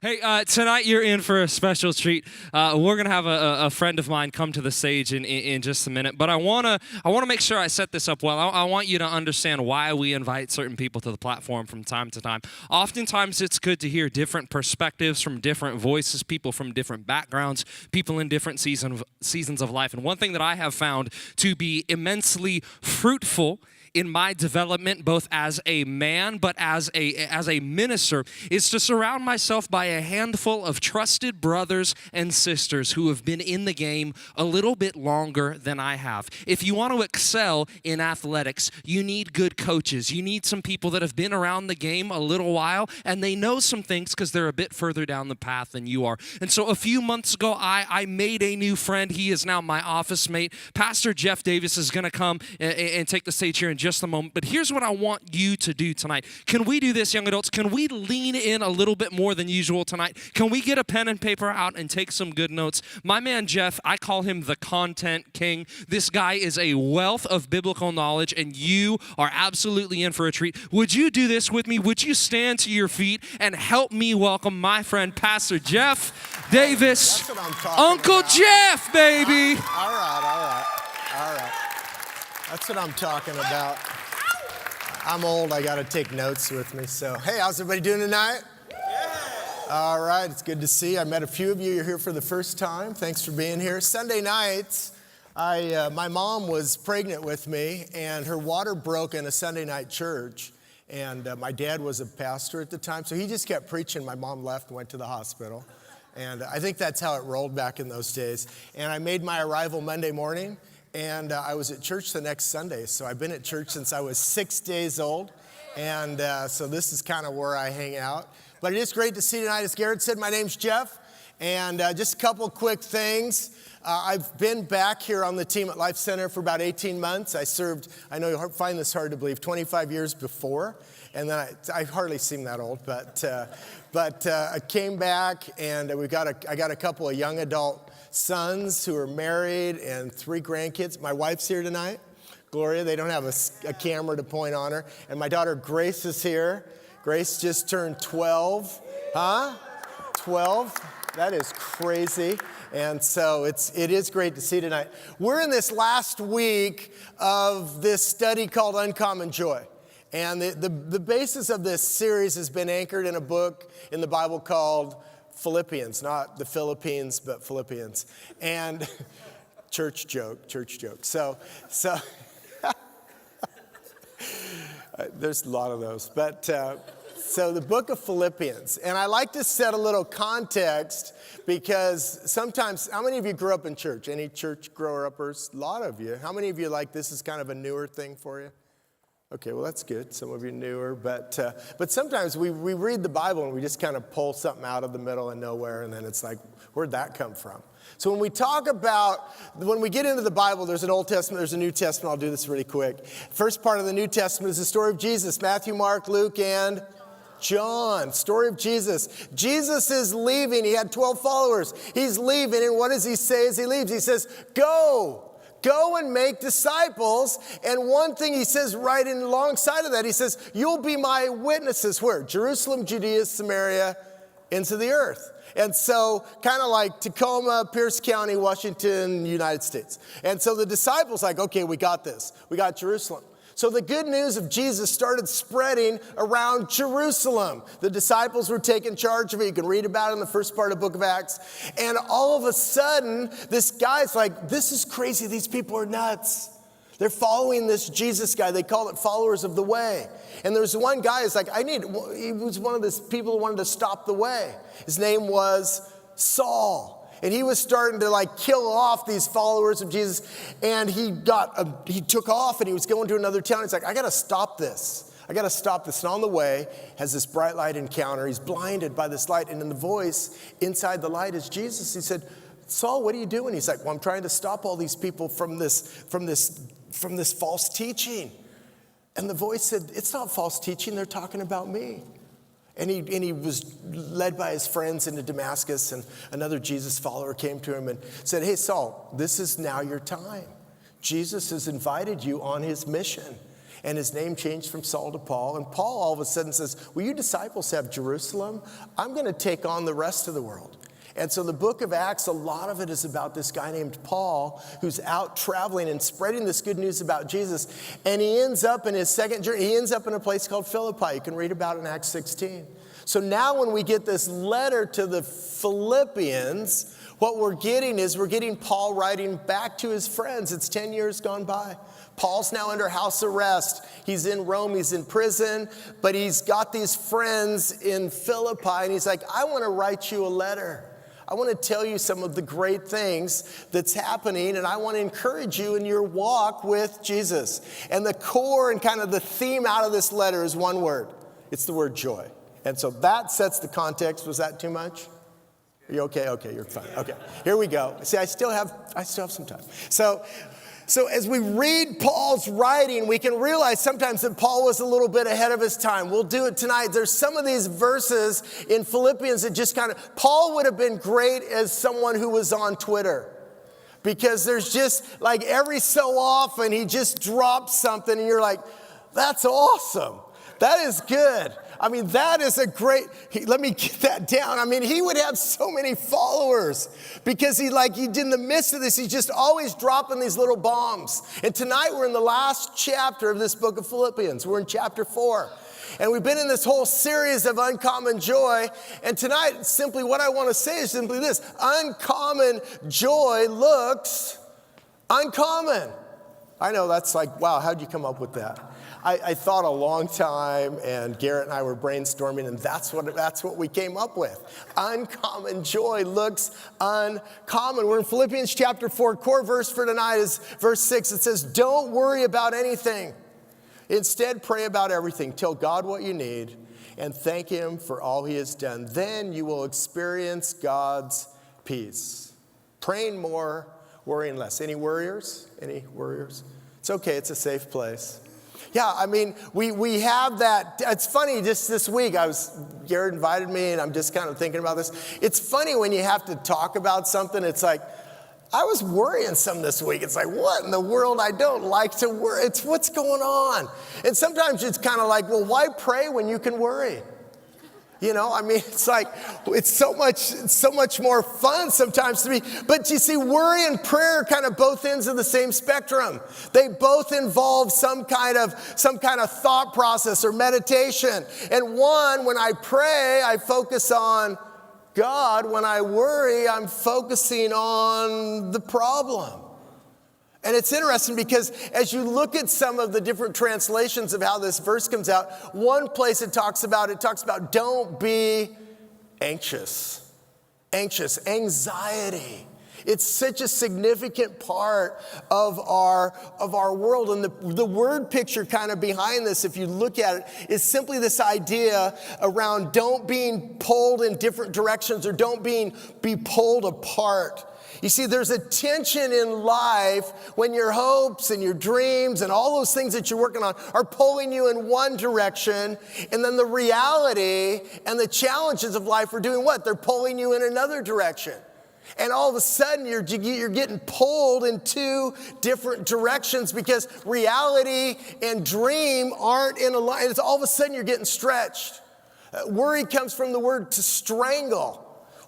Hey, tonight you're in for a special treat. We're gonna have a friend of mine come to the stage in just a minute, but I wanna make sure I set this up well. I want you to understand why we invite certain people to the platform from time to time. Oftentimes, it's good to hear different perspectives from different voices, people from different backgrounds, people in different seasons of life. And one thing that I have found to be immensely fruitful in my development, both as a man but as a minister, is to surround myself by a handful of trusted brothers and sisters who have been in the game a little bit longer than I have. If you want to excel in athletics, you need good coaches. You need some people that have been around the game a little while and they know some things because they're a bit further down the path than you are. And so a few months ago, I made a new friend. He is now my office mate. Pastor Jeff Davis is going to come and take the stage here in just a moment. But here's what I want you to do tonight. Can we do this, young adults? Can we lean in a little bit more than usual tonight? Can we get a pen and paper out and take some good notes? My man Jeff, I call him the content king. This guy is a wealth of biblical knowledge, and you are absolutely in for a treat. Would you do this with me? Would you stand to your feet and help me welcome my friend, Pastor Jeff Davis? That's what I'm talking Uncle about. Jeff, baby. All right. That's what I'm talking about. I'm old, I gotta take notes with me. So, hey, how's everybody doing tonight? Yeah. All right, it's good to see you. I met a few of you. You're here for the first time. Thanks for being here. Sunday nights, my mom was pregnant with me, and her water broke in a Sunday night church. And my dad was a pastor at the time, so he just kept preaching. My mom left and went to the hospital. And I think that's how it rolled back in those days. And I made my arrival Monday morning. And I was at church the next Sunday. So I've been at church since I was 6 days old. And so this is kind of where I hang out. But it is great to see you tonight. As Garrett said, my name's Jeff. And just a couple quick things. I've been back here on the team at Life Center for about 18 months. I served, I know you'll find this hard to believe, 25 years before. And then I hardly seem that old, but I came back and I got a couple of young adult sons who are married and 3 grandkids. My wife's here tonight, Gloria. They don't have a camera to point on her. And my daughter Grace is here. Grace just turned 12. Huh? 12? That is crazy. And so it is great to see you tonight. We're in this last week of this study called Uncommon Joy. And the basis of this series has been anchored in a book in the Bible called Philippians, not the Philippines, but Philippians. And church joke. So there's a lot of those. But so the book of Philippians. And I like to set a little context because sometimes, how many of you grew up in church? Any church grower-uppers? A lot of you. How many of you this is kind of a newer thing for you? Okay, well, that's good. Some of you newer, but sometimes we read the Bible and we just kind of pull something out of the middle of nowhere, and then it's like, where'd that come from? So when we get into the Bible, there's an Old Testament, there's a New Testament. I'll do this really quick. First part of the New Testament is the story of Jesus, Matthew, Mark, Luke, and John. Story of Jesus. Jesus is leaving. He had 12 followers. He's leaving, and what does he say as he leaves? He says, Go and make disciples. And one thing he says right alongside of that, he says, you'll be my witnesses. Where? Jerusalem, Judea, Samaria, into the earth. And so kind of like Tacoma, Pierce County, Washington, United States. And so the disciples okay, we got this. We got Jerusalem. So the good news of Jesus started spreading around Jerusalem. The disciples were taking charge of it. You can read about it in the first part of the book of Acts. And all of a sudden, this guy's like, this is crazy. These people are nuts. They're following this Jesus guy. They call it followers of the way. And there's one guy who's like, he was one of those people who wanted to stop the way. His name was Saul. And he was starting to kill off these followers of Jesus. And he took off and he was going to another town. He's like, I got to stop this. And on the way, has this bright light encounter. He's blinded by this light. And in the voice inside the light is Jesus. He said, Saul, what are you doing? He's like, well, I'm trying to stop all these people from this false teaching. And the voice said, it's not false teaching. They're talking about me. And he was led by his friends into Damascus, and another Jesus follower came to him and said, hey, Saul, this is now your time. Jesus has invited you on his mission. And his name changed from Saul to Paul. And Paul all of a sudden says, well, you disciples have Jerusalem. I'm going to take on the rest of the world. And so the book of Acts, a lot of it is about this guy named Paul who's out traveling and spreading this good news about Jesus. And he ends up in his second journey, he ends up in a place called Philippi. You can read about it in Acts 16. So now when we get this letter to the Philippians, what we're getting Paul writing back to his friends. It's 10 years gone by. Paul's now under house arrest. He's in Rome, he's in prison, but he's got these friends in Philippi, and he's like, I want to write you a letter. I want to tell you some of the great things that's happening, and I want to encourage you in your walk with Jesus. And the core and kind of the theme out of this letter is one word. It's the word joy. And so that sets the context. Was that too much? Are you okay? Okay, you're fine. Okay, here we go. See, I still have some time. So as we read Paul's writing, we can realize sometimes that Paul was a little bit ahead of his time. We'll do it tonight. There's some of these verses in Philippians that just Paul would have been great as someone who was on Twitter. Because there's just like every so often he just drops something and you're like, that's awesome. That is good. I mean, that is a great, let me get that down. I mean, he would have so many followers because in the midst of this, he's just always dropping these little bombs. And tonight we're in the last chapter of this book of Philippians. We're in chapter 4. And we've been in this whole series of uncommon joy. And tonight, simply what I want to say is simply this. Uncommon joy looks uncommon. I know that's like, wow, how'd you come up with that? I thought a long time, and Garrett and I were brainstorming, and that's what we came up with. Uncommon joy looks uncommon. We're in Philippians chapter 4. Core verse for tonight is verse 6. It says, don't worry about anything. Instead, pray about everything. Tell God what you need and thank him for all he has done. Then you will experience God's peace. Praying more, worrying less. Any worriers? Any worriers? It's okay. It's a safe place. Yeah, I mean, we have that. It's funny, just this week, Garrett invited me, and I'm just kind of thinking about this. It's funny when you have to talk about something. It's like, I was worrying some this week. It's like, what in the world? I don't like to worry. It's what's going on. And sometimes it's kind of like, well, why pray when you can worry? You know, I mean, it's like, it's so much more fun sometimes to me. But you see, worry and prayer are kind of both ends of the same spectrum. They both involve some kind of thought process or meditation. And one, when I pray, I focus on God. When I worry, I'm focusing on the problem. And it's interesting because as you look at some of the different translations of how this verse comes out, one place it talks about don't be anxious. Anxiety. It's such a significant part of our world. And the word picture kind of behind this, if you look at it, is simply this idea around don't being pulled in different directions or don't be pulled apart. You see, there's a tension in life when your hopes and your dreams and all those things that you're working on are pulling you in one direction, and then the reality and the challenges of life are doing what? They're pulling you in another direction. And all of a sudden, you're getting pulled in two different directions because reality and dream aren't in alignment. It's all of a sudden, you're getting stretched. Worry comes from the word to strangle.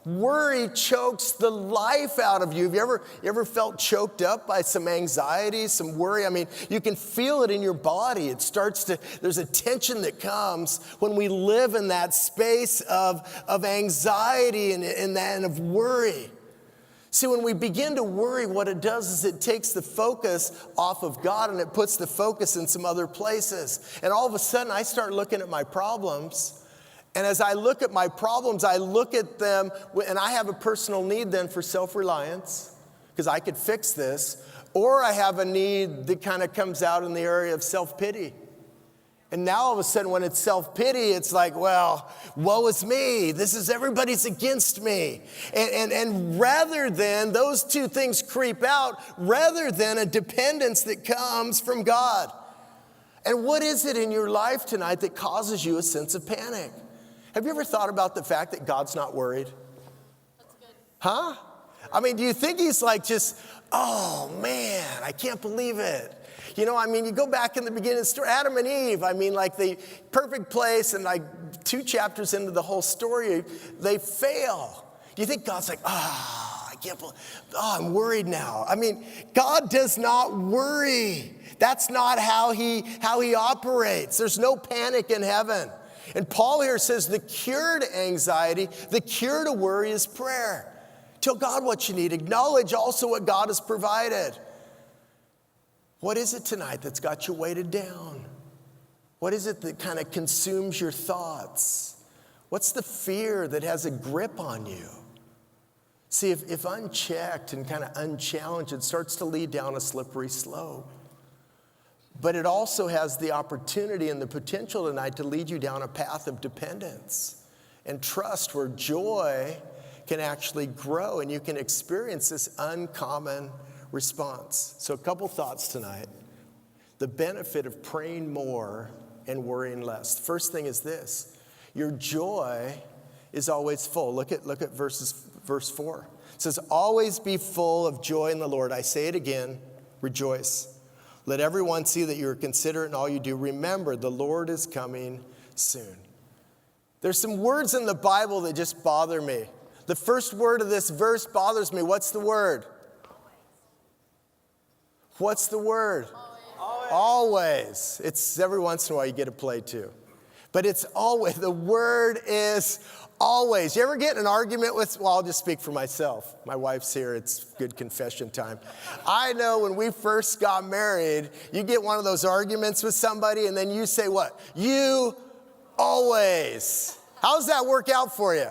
Worry chokes the life out of you. Have you ever felt choked up by some anxiety, some worry? I mean, you can feel it in your body. There's a tension that comes when we live in that space of anxiety and of worry. See, when we begin to worry, what it does is it takes the focus off of God and it puts the focus in some other places. And all of a sudden, I start looking at my problems. And as I look at my problems, I look at them, and I have a personal need then for self-reliance, because I could fix this, or I have a need that kind of comes out in the area of self-pity. And now all of a sudden when it's self-pity, it's like, well, woe is me. Everybody's against me. And rather than those two things creep out, rather than a dependence that comes from God. And what is it in your life tonight that causes you a sense of panic? Have you ever thought about the fact that God's not worried? That's good. Huh? I mean, do you think he's like just, oh man, I can't believe it. You know, I mean, you go back in the beginning of the story, Adam and Eve, I mean, like the perfect place, and like 2 chapters into the whole story, they fail. Do you think God's like, I can't believe, I'm worried now? I mean, God does not worry. That's not how he operates. There's no panic in heaven. And Paul here says the cure to anxiety, the cure to worry is prayer. Tell God what you need. Acknowledge also what God has provided. What is it tonight that's got you weighted down? What is it that kind of consumes your thoughts? What's the fear that has a grip on you? See, if unchecked and kind of unchallenged, it starts to lead down a slippery slope. But it also has the opportunity and the potential tonight to lead you down a path of dependence and trust where joy can actually grow and you can experience this uncommon response. So a couple thoughts tonight. The benefit of praying more and worrying less. The first thing is this. Your joy is always full. Look at verse 4. It says, always be full of joy in the Lord. I say it again, rejoice. Let everyone see that you are considerate in all you do. Remember, the Lord is coming soon. There's some words in the Bible that just bother me. The first word of this verse bothers me. What's the word? What's the word? Always. It's every once in a while you get to play too. But it's always. The word is always. You ever get in an argument with, well, I'll just speak for myself. My wife's here. It's good confession time. I know when we first got married, you get one of those arguments with somebody and then you say what? You always. How does that work out for you?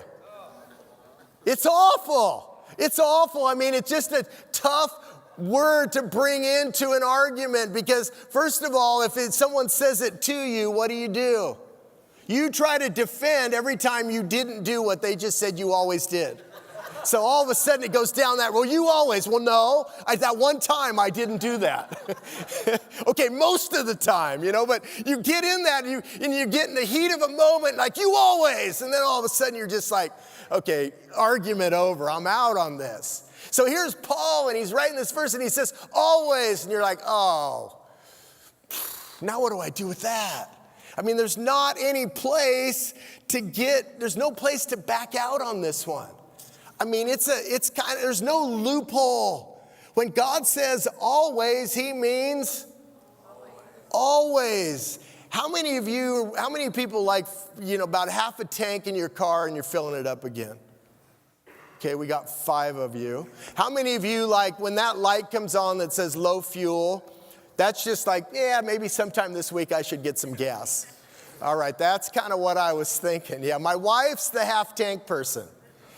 It's awful. It's awful. I mean, it's just a tough word to bring into an argument because, first of all, if someone says it to you, what do? You try to defend every time you didn't do what they just said you always did. So all of a sudden it goes down that, well, you always, well, no, that one time I didn't do that. Okay, most of the time, but you get in that and you get in the heat of a moment like you always, and then all of a sudden you're just like, okay, argument over, I'm out on this. So here's Paul, and he's writing this verse, and he says, always, and you're like, oh, now what do I do with that? I mean, there's not any place there's no place to back out on this one. I mean, there's no loophole. When God says always, he means always. How many people like, about half a tank in your car and you're filling it up again? Okay, we got 5 of you. How many of you, like, when that light comes on that says low fuel, that's just like, yeah, maybe sometime this week I should get some gas. All right, that's kind of what I was thinking. Yeah, my wife's the half tank person.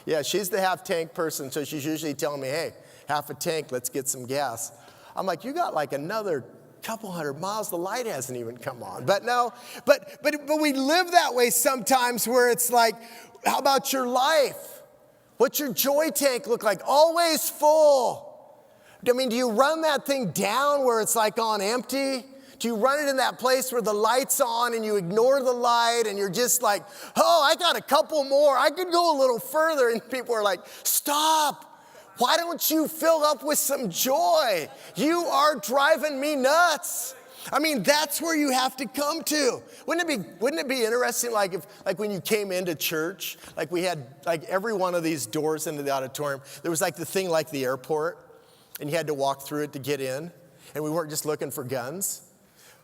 Yeah, she's the half tank person, so she's usually telling me, hey, half a tank, let's get some gas. I'm like, you got like another couple hundred miles, the light hasn't even come on. But no, but we live that way sometimes where it's like, how about your life? What's your joy tank look like? Always full. I mean, do you run that thing down where it's like on empty? Do you run it in that place where the light's on and you ignore the light and you're just like, oh, I got a couple more. I could go a little further. And people are like, stop. Why don't you fill up with some joy? You are driving me nuts. I mean, that's where you have to come to. Wouldn't it be interesting, like when you came into church, like we had like every one of these doors into the auditorium, there was like the thing like the airport, and you had to walk through it to get in, and we weren't just looking for guns.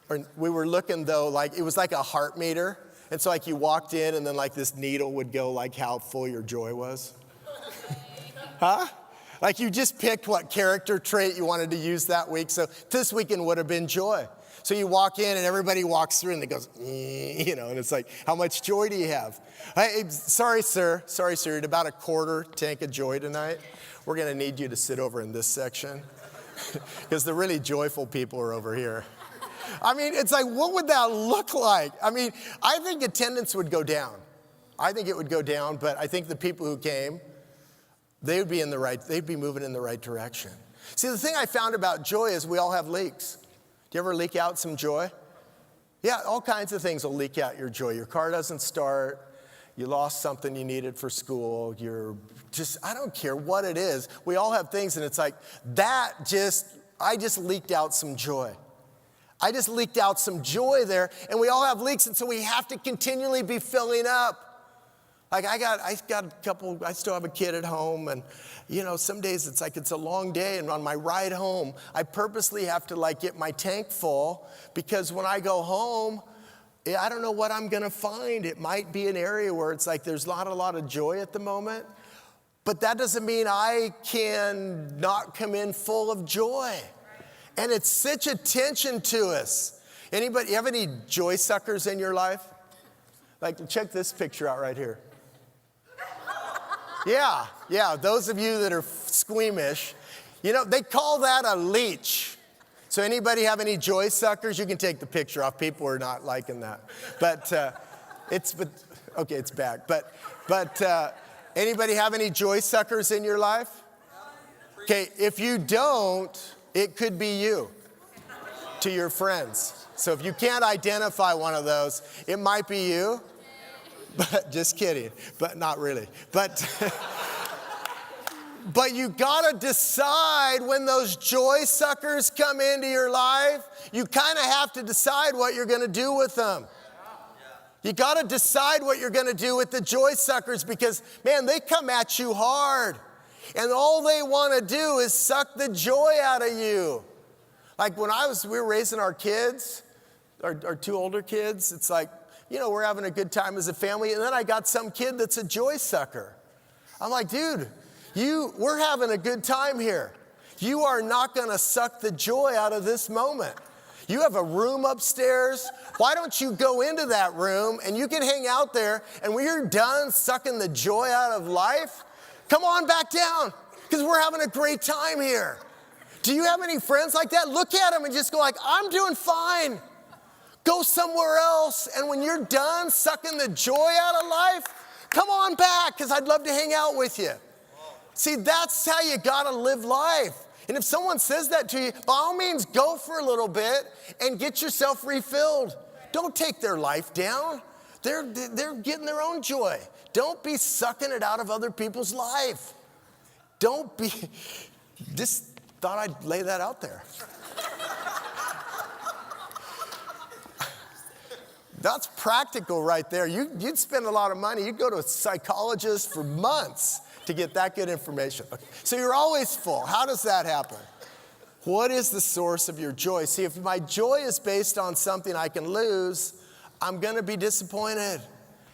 Or we were looking though, like it was like a heart meter, and so like you walked in, and then like this needle would go like how full your joy was. Huh? Like you just picked what character trait you wanted to use that week. So this weekend would have been joy. So you walk in and everybody walks through and they goes, and it's like, how much joy do you have? Hey, sorry, sir, you're at about a quarter tank of joy tonight. We're going to need you to sit over in this section because the really joyful people are over here. I mean, it's like, what would that look like? I mean, I think attendance would go down. I think it would go down, but I think the people who came, they'd be moving in the right direction. See, the thing I found about joy is we all have leaks. Do you ever leak out some joy? Yeah, all kinds of things will leak out your joy. Your car doesn't start. You lost something you needed for school. I don't care what it is. We all have things, and it's like, I just leaked out some joy. I just leaked out some joy there. And we all have leaks, and so we have to continually be filling up. Like I got a couple, I still have a kid at home, and some days it's like it's a long day, and on my ride home, I purposely have to get my tank full, because when I go home, I don't know what I'm gonna find. It might be an area where it's like there's not a lot of joy at the moment, but that doesn't mean I can not come in full of joy. And it's such a tension to us. Anybody, you have any joy suckers in your life? Check this picture out right here. Yeah, those of you that are squeamish, they call that a leech. So anybody have any joy suckers? You can take the picture off. People are not liking that. But okay, it's back. But anybody have any joy suckers in your life? Okay, if you don't, it could be you to your friends. So if you can't identify one of those, it might be you. But just kidding, but not really. But you gotta decide when those joy suckers come into your life, you kind of have to decide what you're gonna do with them. You gotta decide what you're gonna do with the joy suckers, because man, they come at you hard. And all they wanna do is suck the joy out of you. Like when we were raising our kids, our two older kids, it's like, we're having a good time as a family, and then I got some kid that's a joy sucker. I'm like, dude, we're having a good time here. You are not gonna suck the joy out of this moment. You have a room upstairs. Why don't you go into that room and you can hang out there, and when you're done sucking the joy out of life, come on back down, because we're having a great time here. Do you have any friends like that? Look at them and just go like, I'm doing fine. Go somewhere else, and when you're done sucking the joy out of life, come on back, because I'd love to hang out with you. See, that's how you gotta live life. And if someone says that to you, by all means, go for a little bit and get yourself refilled. Don't take their life down. They're getting their own joy. Don't be sucking it out of other people's life. Just thought I'd lay that out there. That's practical right there. You'd spend a lot of money. You'd go to a psychologist for months to get that good information. Okay. So you're always full. How does that happen? What is the source of your joy? See, if my joy is based on something I can lose, I'm going to be disappointed,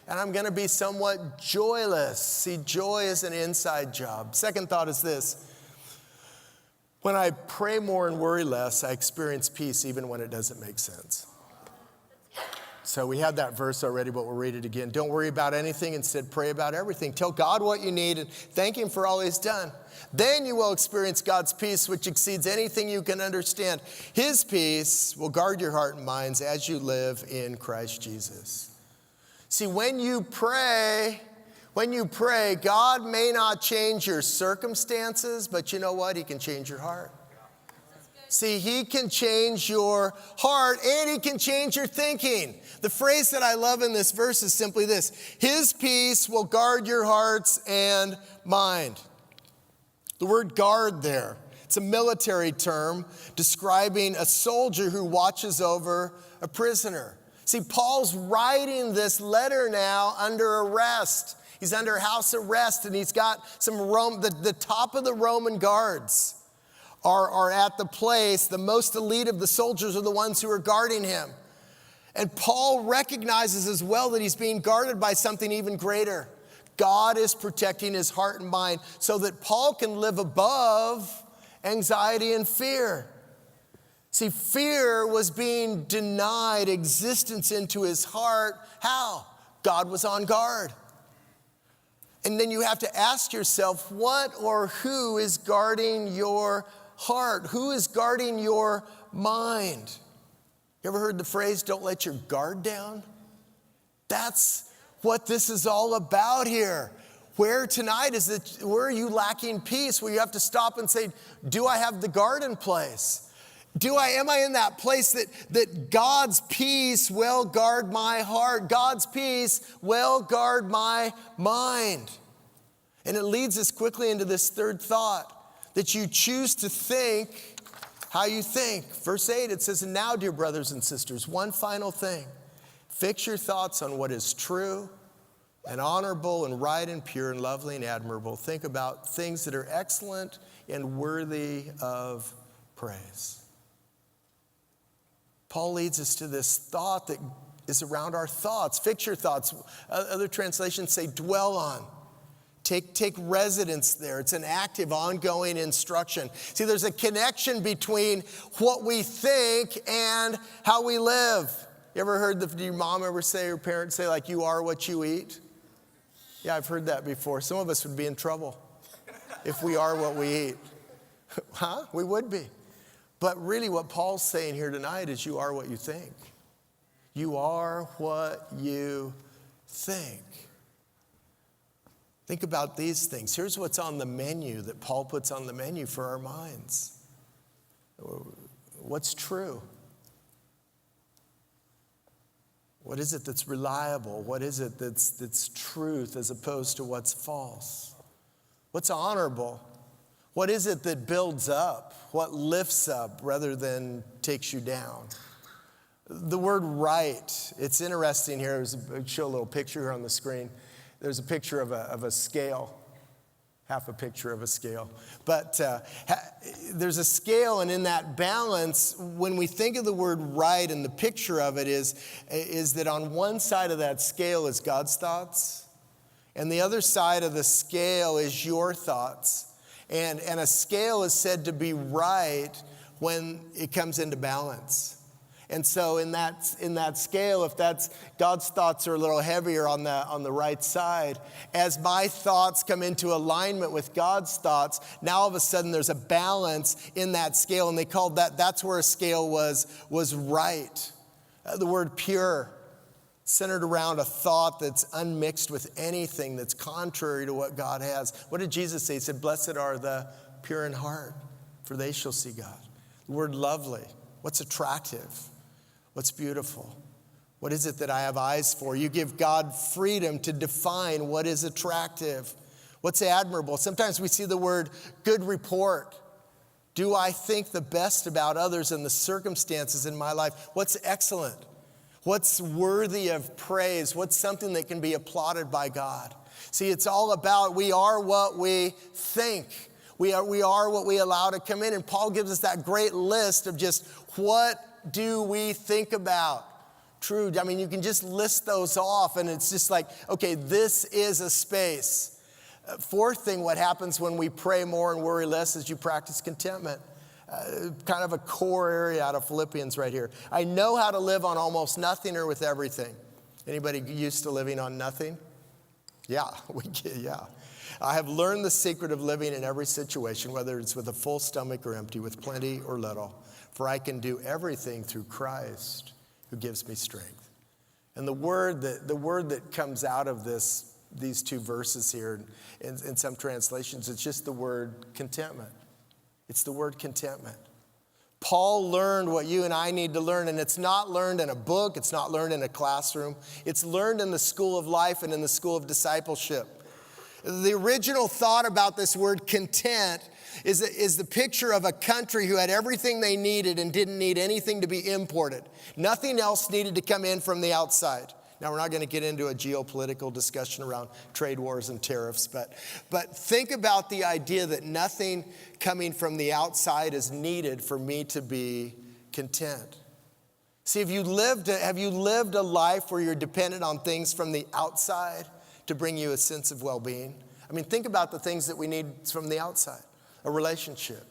and I'm going to be somewhat joyless. See, joy is an inside job. Second thought is this. When I pray more and worry less, I experience peace even when it doesn't make sense. So we had that verse already, but we'll read it again. Don't worry about anything, instead pray about everything. Tell God what you need and thank Him for all He's done. Then you will experience God's peace, which exceeds anything you can understand. His peace will guard your heart and minds as you live in Christ Jesus. See, when you pray, God may not change your circumstances, but you know what? He can change your heart. See, He can change your heart, and He can change your thinking. The phrase that I love in this verse is simply this: His peace will guard your hearts and mind. The word guard there, it's a military term describing a soldier who watches over a prisoner. See, Paul's writing this letter now under arrest. He's under house arrest, and he's got the top of the Roman guards are at the place. The most elite of the soldiers are the ones who are guarding him. And Paul recognizes as well that he's being guarded by something even greater. God is protecting his heart and mind so that Paul can live above anxiety and fear. See, fear was being denied existence into his heart. How? God was on guard. And then you have to ask yourself, what or who is guarding your heart? Who is guarding your mind? You ever heard the phrase, don't let your guard down? That's what this is all about here. Where tonight is it? Where are you lacking peace? Where you have to stop and say, do I have the guard in place? Am I in that place that God's peace will guard my heart? God's peace will guard my mind. And it leads us quickly into this third thought, that you choose to think how you think. Verse 8, it says, and now, dear brothers and sisters, one final thing. Fix your thoughts on what is true and honorable and right and pure and lovely and admirable. Think about things that are excellent and worthy of praise. Paul leads us to this thought that is around our thoughts. Fix your thoughts. Other translations say dwell on. Take residence there. It's an active, ongoing instruction. See, there's a connection between what we think and how we live. You ever heard your mom ever say, or parents say, like, you are what you eat? Yeah, I've heard that before. Some of us would be in trouble if we are what we eat. Huh? We would be. But really what Paul's saying here tonight is you are what you think. You are what you think. Think about these things. Here's what's on the menu that Paul puts on the menu for our minds. What's true? What is it that's reliable? What is it that's truth as opposed to what's false? What's honorable? What is it that builds up? What lifts up rather than takes you down? The word right, it's interesting here. I'll show a little picture here on the screen. There's a picture of a scale, half a picture of a scale. But there's a scale, and in that balance, when we think of the word right, and the picture of it is that on one side of that scale is God's thoughts, and the other side of the scale is your thoughts. And a scale is said to be right when it comes into balance. And so in that scale, if that's God's thoughts are a little heavier on the right side, as my thoughts come into alignment with God's thoughts, now all of a sudden there's a balance in that scale, and they called that's where a scale was right. The word pure, centered around a thought that's unmixed with anything that's contrary to what God has. What did Jesus say? He said, blessed are the pure in heart, for they shall see God. The word lovely, what's attractive? What's beautiful? What is it that I have eyes for? You give God freedom to define what is attractive. What's admirable? Sometimes we see the word good report. Do I think the best about others and the circumstances in my life? What's excellent? What's worthy of praise? What's something that can be applauded by God? See, it's all about we are what we think. We are what we allow to come in. And Paul gives us that great list of just what do we think about? True. I mean, you can just list those off, and it's just like, okay, this is a space. Fourth thing, what happens when we pray more and worry less is you practice contentment. Kind of a core area out of Philippians right here. I know how to live on almost nothing or with everything. Anybody used to living on nothing? Yeah, yeah. I have learned the secret of living in every situation, whether it's with a full stomach or empty, with plenty or little. For I can do everything through Christ who gives me strength. And the word that comes out of these two verses here, in some translations, it's just the word contentment. It's the word contentment. Paul learned what you and I need to learn, and it's not learned in a book, it's not learned in a classroom. It's learned in the school of life and in the school of discipleship. The original thought about this word content is the picture of a country who had everything they needed and didn't need anything to be imported. Nothing else needed to come in from the outside. Now, we're not going to get into a geopolitical discussion around trade wars and tariffs, but think about the idea that nothing coming from the outside is needed for me to be content. See, have you lived a life where you're dependent on things from the outside to bring you a sense of well-being? I mean, think about the things that we need from the outside. A relationship,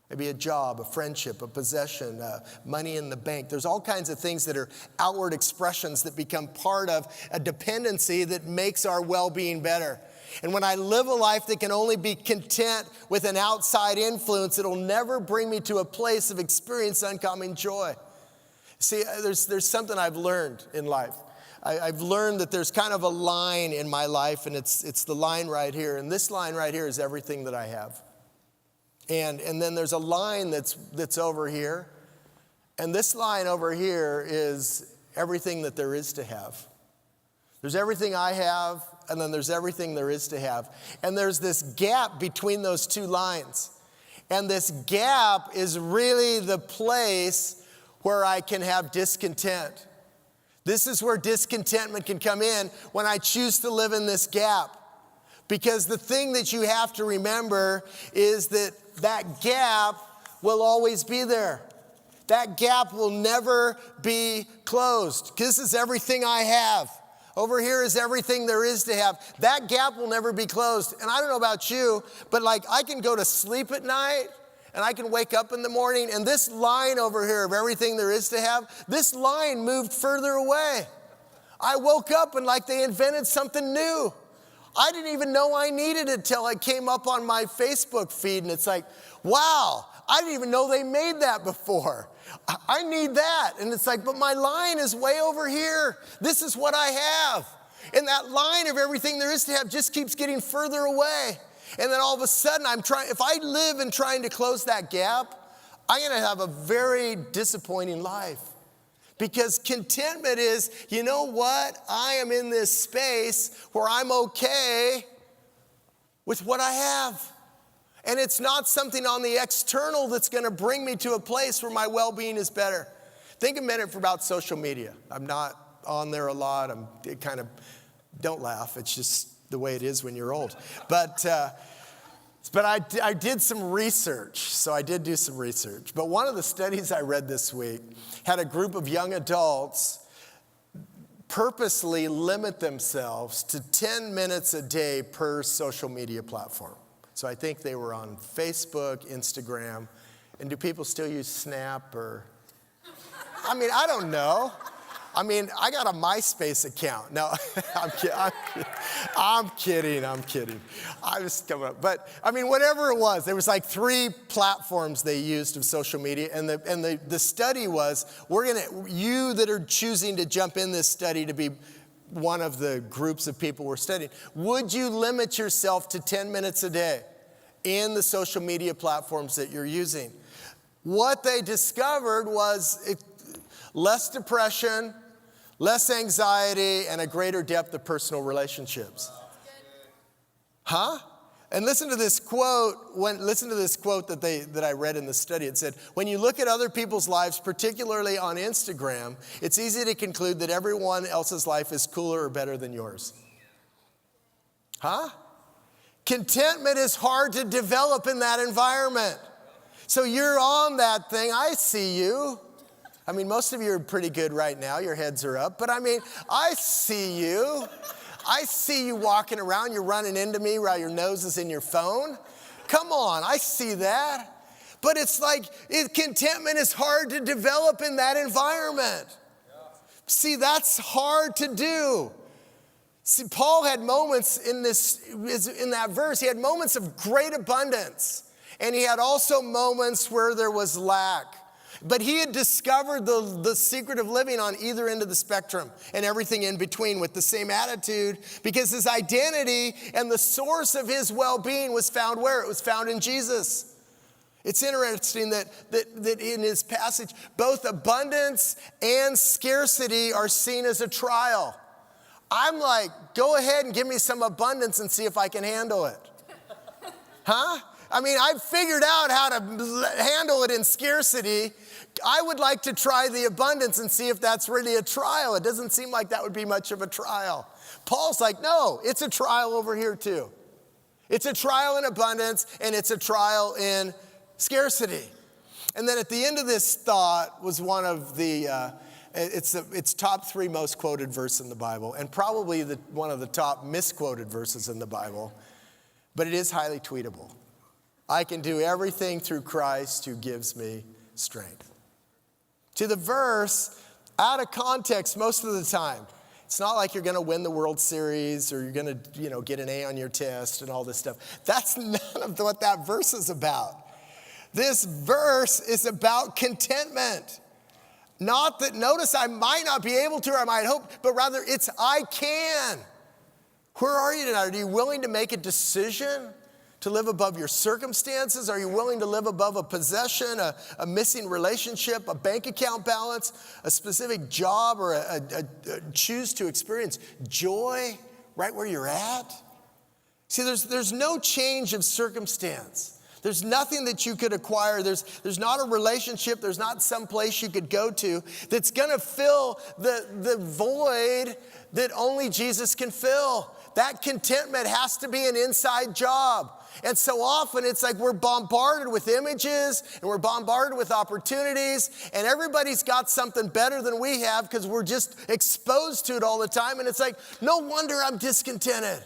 maybe a job, a friendship, a possession, money in the bank. There's all kinds of things that are outward expressions that become part of a dependency that makes our well-being better. And when I live a life that can only be content with an outside influence, it'll never bring me to a place of experience uncommon joy. See, there's something I've learned in life. I've learned that there's kind of a line in my life, and it's the line right here. And this line right here is everything that I have. And then there's a line that's over here. And this line over here is everything that there is to have. There's everything I have, and then there's everything there is to have. And there's this gap between those two lines. And this gap is really the place where I can have discontent. This is where discontentment can come in when I choose to live in this gap. Because the thing that you have to remember is that that gap will always be there. That gap will never be closed. This is everything I have. Over here is everything there is to have. That gap will never be closed. And I don't know about you, but like I can go to sleep at night and I can wake up in the morning and this line over here of everything there is to have, this line moved further away. I woke up and like they invented something new. I didn't even know I needed it till it came up on my Facebook feed and it's like, wow, I didn't even know they made that before. I need that. And it's like, but my line is way over here. This is what I have. And that line of everything there is to have just keeps getting further away. And then all of a sudden if I live in trying to close that gap, I'm going to have a very disappointing life. Because contentment is, you know what? I am in this space where I'm okay with what I have. And it's not something on the external that's going to bring me to a place where my well-being is better. Think a minute about social media. I'm not on there a lot. Don't laugh. It's just the way it is when you're old. But I did some research. So I did do some research. But one of the studies I read this week had a group of young adults purposely limit themselves to 10 minutes a day per social media platform. So I think they were on Facebook, Instagram, and do people still use Snap or? I don't know. I got a MySpace account. No, I'm kidding. I was coming up. But, whatever it was, there was like 3 platforms they used of social media. And the study was, you that are choosing to jump in this study to be one of the groups of people we're studying, would you limit yourself to 10 minutes a day in the social media platforms that you're using? What they discovered was less depression, less anxiety, and a greater depth of personal relationships. Huh? And listen to this quote that I read in the study. It said, when you look at other people's lives, particularly on Instagram, it's easy to conclude that everyone else's life is cooler or better than yours. Huh? Contentment is hard to develop in that environment. So you're on that thing. I see you. Most of you are pretty good right now. Your heads are up. But I see you. I see you walking around. You're running into me while your nose is in your phone. Come on, I see that. But it's like contentment is hard to develop in that environment. See, that's hard to do. See, Paul had moments in that verse. He had moments of great abundance. And he had also moments where there was lack. But he had discovered the secret of living on either end of the spectrum and everything in between with the same attitude, because his identity and the source of his well-being was found where? It was found in Jesus. It's interesting that in his passage, both abundance and scarcity are seen as a trial. I'm like, go ahead and give me some abundance and see if I can handle it. Huh? I've figured out how to handle it in scarcity. I would like to try the abundance and see if that's really a trial. It doesn't seem like that would be much of a trial. Paul's like, no, it's a trial over here too. It's a trial in abundance and it's a trial in scarcity. And then at the end of this thought was one of it's top 3 most quoted verse in the Bible, and probably one of the top misquoted verses in the Bible, but it is highly tweetable. I can do everything through Christ who gives me strength. To the verse, out of context most of the time. It's not like you're going to win the World Series or you're going to, get an A on your test and all this stuff. That's none of what that verse is about. This verse is about contentment. Not that, notice I might not be able to or I might hope, but rather it's I can. Where are you tonight? Are you willing to make a decision to live above your circumstances? Are you willing to live above a possession, a missing relationship, a bank account balance, a specific job, or choose to experience joy right where you're at? See, there's no change of circumstance. There's nothing that you could acquire. There's not a relationship. There's not some place you could go to that's going to fill the void that only Jesus can fill. That contentment has to be an inside job. And so often it's like we're bombarded with images and we're bombarded with opportunities, and everybody's got something better than we have because we're just exposed to it all the time. And it's like, no wonder I'm discontented.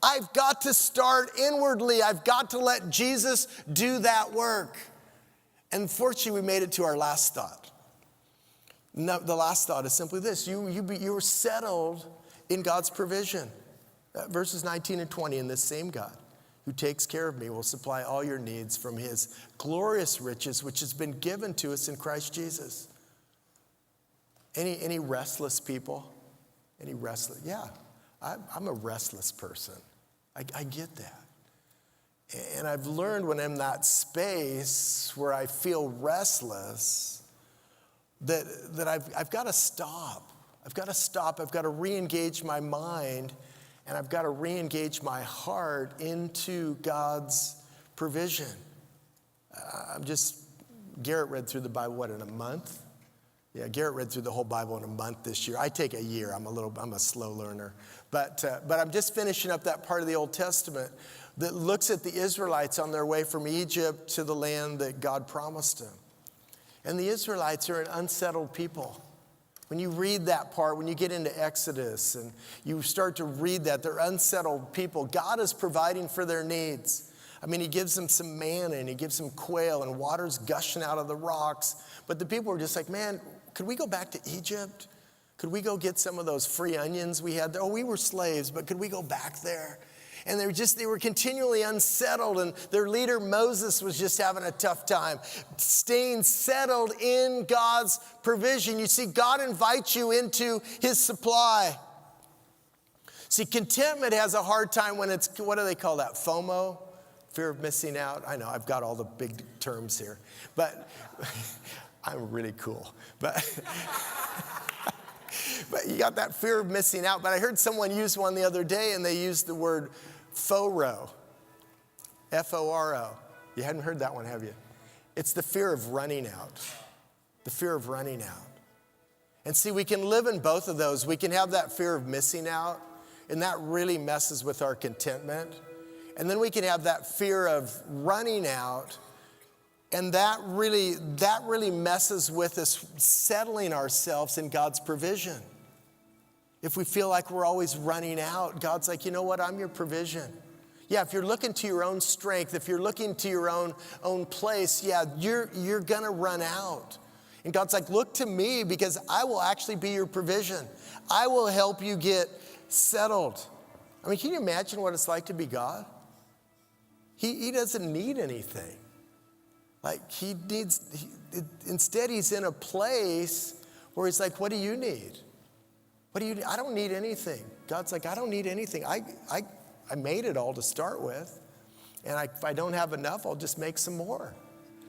I've got to start inwardly. I've got to let Jesus do that work. And fortunately, we made it to our last thought. No, the last thought is simply this. You were settled in God's provision. Verses 19 and 20, and this same God who takes care of me will supply all your needs from his glorious riches, which has been given to us in Christ Jesus. Any restless people? Any restless? Yeah, I'm a restless person. I get that. And I've learned when I'm in that space where I feel restless that I've got to stop. I've got to stop. I've got to re-engage my mind, and I've got to re-engage my heart into God's provision. Garrett read through the Bible, in a month? Yeah, Garrett read through the whole Bible in a month this year. I take a year. I'm a slow learner. But I'm just finishing up that part of the Old Testament that looks at the Israelites on their way from Egypt to the land that God promised them. And the Israelites are an unsettled people. When you read that part, when you get into Exodus and you start to read that, they're unsettled people. God is providing for their needs. I mean, he gives them some manna and he gives them quail and water's gushing out of the rocks. But the people were just like, man, could we go back to Egypt? Could we go get some of those free onions we had there? Oh, we were slaves, but could we go back there? And they were continually unsettled, and their leader Moses was just having a tough time staying settled in God's provision. You see, God invites you into his supply. See, contentment has a hard time when it's, what do they call that? FOMO? Fear of missing out. I know, I've got all the big terms here, but I'm really cool. But you got that fear of missing out. But I heard someone use one the other day, and they used the word FORO, F-O-R-O. You hadn't heard that one, have you? It's the fear of running out, the fear of running out. And see, we can live in both of those. We can have that fear of missing out, and that really messes with our contentment. And then we can have that fear of running out, and that really messes with us settling ourselves in God's provision. If we feel like we're always running out, God's like, you know what? I'm your provision. Yeah, if you're looking to your own strength, if you're looking to your own place, yeah, you're gonna run out. And God's like, look to me because I will actually be your provision. I will help you get settled. I mean, can you imagine what it's like to be God? He doesn't need anything. Like instead he's in a place where he's like, what do you need? What do you need? I don't need anything. God's like, I don't need anything. I made it all to start with. And if I don't have enough, I'll just make some more.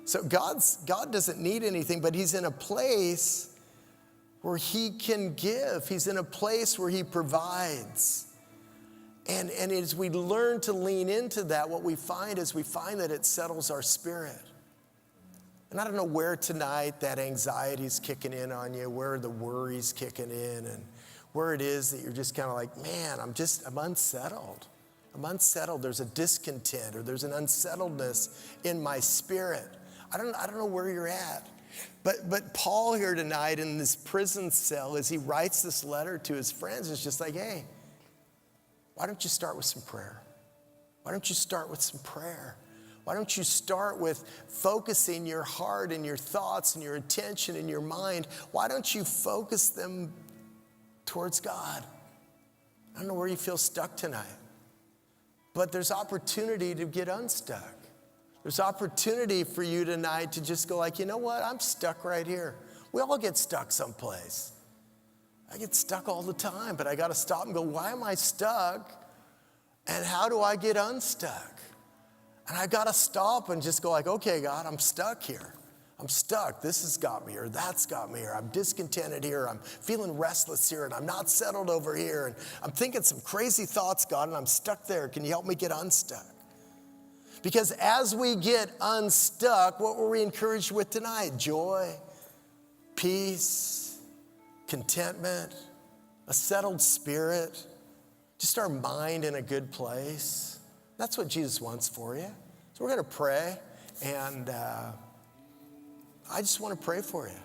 So God doesn't need anything, but he's in a place where he can give. He's in a place where he provides. And as we learn to lean into that, what we find is that it settles our spirit. And I don't know where tonight that anxiety's kicking in on you, where the worry's kicking in, and where it is that you're just kind of like, man, I'm unsettled. I'm unsettled. There's a discontent or there's an unsettledness in my spirit. I don't know where you're at. But Paul here tonight in this prison cell, as he writes this letter to his friends, is just like, hey, why don't you start with some prayer? Why don't you start with some prayer? Why don't you start with focusing your heart and your thoughts and your attention and your mind? Why don't you focus them towards God? I don't know where you feel stuck tonight, but there's opportunity to get unstuck. There's opportunity for you tonight to just go like, you know what? I'm stuck right here. We all get stuck someplace. I get stuck all the time, but I got to stop and go, why am I stuck? And how do I get unstuck? And I got to stop and just go like, okay, God, I'm stuck here. I'm stuck. This has got me, or that's got me, or I'm discontented here. I'm feeling restless here, and I'm not settled over here. And I'm thinking some crazy thoughts, God, and I'm stuck there. Can you help me get unstuck? Because as we get unstuck, what were we encouraged with tonight? Joy, peace, contentment, a settled spirit, just our mind in a good place. That's what Jesus wants for you. So we're going to pray, and I just want to pray for you.